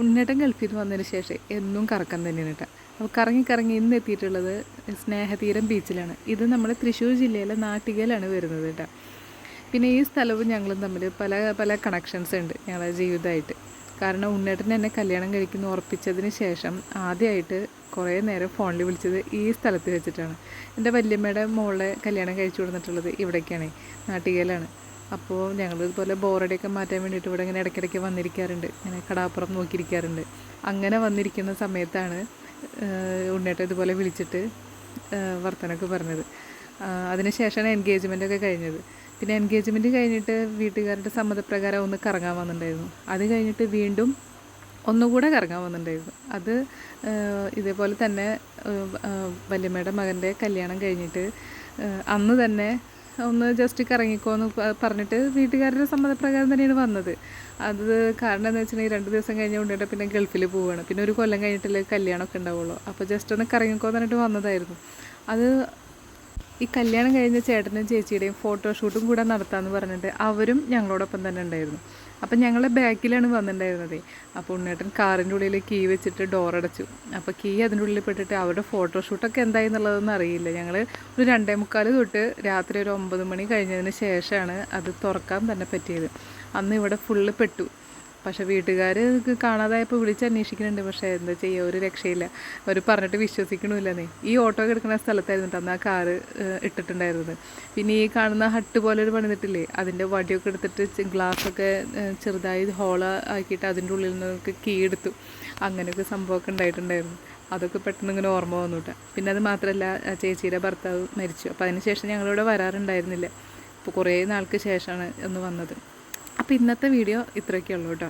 ഉണ്ണേട്ടൻ ഗൾഫിൽ നിന്ന് വന്നതിന് ശേഷം എന്നും കറക്കം തന്നെയാണ് കേട്ടോ. അപ്പോൾ കറങ്ങി ഇന്ന് എത്തിയിട്ടുള്ളത് സ്നേഹതീരം ബീച്ചിലാണ്. ഇത് നമ്മുടെ തൃശ്ശൂർ ജില്ലയിലെ നാട്ടികയിലാണ് വരുന്നത് കേട്ടോ. പിന്നെ ഈ സ്ഥലവും ഞങ്ങളും തമ്മിൽ പല പല കണക്ഷൻസ് ഉണ്ട് ഞങ്ങളുടെ ജീവിതമായിട്ട്. കാരണം ഉണ്ണേട്ടൻ എന്നെ കല്യാണം കഴിക്കുന്ന ഉറപ്പിച്ചതിന് ശേഷം ആദ്യമായിട്ട് കുറേ നേരം ഫോണിൽ വിളിച്ചത് ഈ സ്ഥലത്ത് വെച്ചിട്ടാണ്. എൻ്റെ വല്യമ്മയുടെ മോളെ കല്യാണം കഴിച്ചു കൊടുത്തിട്ടുള്ളത് ഇവിടേക്കാണ്, നാട്ടികയിലാണ്. അപ്പോൾ ഞങ്ങൾ ഇതുപോലെ ബോറടിയൊക്കെ മാറ്റാൻ വേണ്ടിയിട്ട് ഇവിടെ ഇങ്ങനെ ഇടയ്ക്കിടയ്ക്ക് വന്നിരിക്കാറുണ്ട്, ഇങ്ങനെ കടാപ്പുറം നോക്കിയിരിക്കാറുണ്ട്. അങ്ങനെ വന്നിരിക്കുന്ന സമയത്താണ് ഉണ്ണേട്ടൻ ഇതുപോലെ വിളിച്ചിട്ട് വർത്തനമൊക്കെ പറഞ്ഞത്. അതിനുശേഷമാണ് എൻഗേജ്മെൻറ്റൊക്കെ കഴിഞ്ഞത്. പിന്നെ എൻഗേജ്മെൻറ്റ് കഴിഞ്ഞിട്ട് വീട്ടുകാരുടെ സമ്മതപ്രകാരം ഒന്ന് കറങ്ങാൻ വന്നിട്ടുണ്ടായിരുന്നു. അത് കഴിഞ്ഞിട്ട് വീണ്ടും ഒന്നുകൂടെ കറങ്ങാൻ വന്നിട്ടുണ്ടായിരുന്നു. അത് ഇതേപോലെ തന്നെ വല്യമ്മയുടെ മകൻ്റെ കല്യാണം കഴിഞ്ഞിട്ട് അന്ന് തന്നെ ഒന്ന് ജസ്റ്റ് കറങ്ങിക്കോന്ന് പറഞ്ഞിട്ട് വീട്ടുകാരുടെ സമ്മതപ്രകാരം തന്നെയാണ് വന്നത്. അത് കാരണം എന്താ വെച്ചിട്ടുണ്ടെങ്കിൽ 2 ദിവസം കഴിഞ്ഞ് കൊണ്ടിട്ട് പിന്നെ ഗൾഫിൽ പോവുകയാണ്. പിന്നെ ഒരു കൊല്ലം കഴിഞ്ഞിട്ടല്ലേ കല്യാണമൊക്കെ ഉണ്ടാവുള്ളൂ. അപ്പോൾ ജസ്റ്റ് ഒന്ന് കറങ്ങിക്കോന്ന് പറഞ്ഞിട്ട് വന്നതായിരുന്നു. അത് ഈ കല്യാണം കഴിഞ്ഞ ചേട്ടനും ചേച്ചിയുടെയും ഫോട്ടോഷൂട്ടും കൂടെ നടത്താമെന്ന് പറഞ്ഞിട്ട് അവരും ഞങ്ങളോടൊപ്പം തന്നെ ഉണ്ടായിരുന്നു. അപ്പം ഞങ്ങൾ ബാക്കിലാണ് വന്നിട്ടുണ്ടായിരുന്നത്. അപ്പോൾ ഉണ്ണേട്ടൻ കാറിൻ്റെ ഉള്ളിൽ കീ വെച്ചിട്ട് ഡോറടച്ചു. അപ്പോൾ കീ അതിൻ്റെ ഉള്ളിൽ പെട്ടിട്ട് അവരുടെ ഫോട്ടോഷൂട്ടൊക്കെ എന്തായി എന്നുള്ളതൊന്നും അറിയില്ല. ഞങ്ങൾ ഒരു 2:45 തൊട്ട് രാത്രി ഒരു 9 മണി കഴിഞ്ഞതിന് ശേഷമാണ് അത് തുറക്കാൻ തന്നെ പറ്റിയത്. അന്ന് ഇവിടെ ഫുള്ള് പെട്ടു. പക്ഷേ വീട്ടുകാർ കാണാതായപ്പോൾ വിളിച്ചന്വേഷിക്കുന്നുണ്ട്. പക്ഷേ എന്താ ചെയ്യുക, ഒരു രക്ഷയില്ല. അവർ പറഞ്ഞിട്ട് വിശ്വസിക്കണമില്ലെന്നേ. ഈ ഓട്ടോ കിടക്കുന്ന സ്ഥലത്തായിരുന്നു അന്ന് ആ കാറ് ഇട്ടിട്ടുണ്ടായിരുന്നത്. പിന്നെ ഈ കാണുന്ന ഹട്ട് പോലെ ഒരു പണിതിട്ടില്ലേ, അതിൻ്റെ വടിയൊക്കെ എടുത്തിട്ട് ഗ്ലാസ്സൊക്കെ ചെറുതായി ഹോള് ആക്കിയിട്ട് അതിൻ്റെ ഉള്ളിൽ നിന്നൊക്കെ കീ എടുത്തു. അങ്ങനെയൊക്കെ സംഭവമൊക്കെ ഉണ്ടായിട്ടുണ്ടായിരുന്നു. അതൊക്കെ പെട്ടെന്ന് ഇങ്ങനെ ഓർമ്മ വന്നു കേട്ടോ. പിന്നെ അത് മാത്രമല്ല, ചേച്ചിയുടെ ഭർത്താവ് മരിച്ചു. അപ്പോൾ അതിന് ശേഷം ഞങ്ങളിവിടെ വരാറുണ്ടായിരുന്നില്ല. അപ്പോൾ കുറേ നാൾക്ക് ശേഷമാണ് ഒന്ന് വന്നത്. അപ്പോൾ ഇന്നത്തെ വീഡിയോ ഇത്രയൊക്കെ ഉള്ളൂ കേട്ടോ.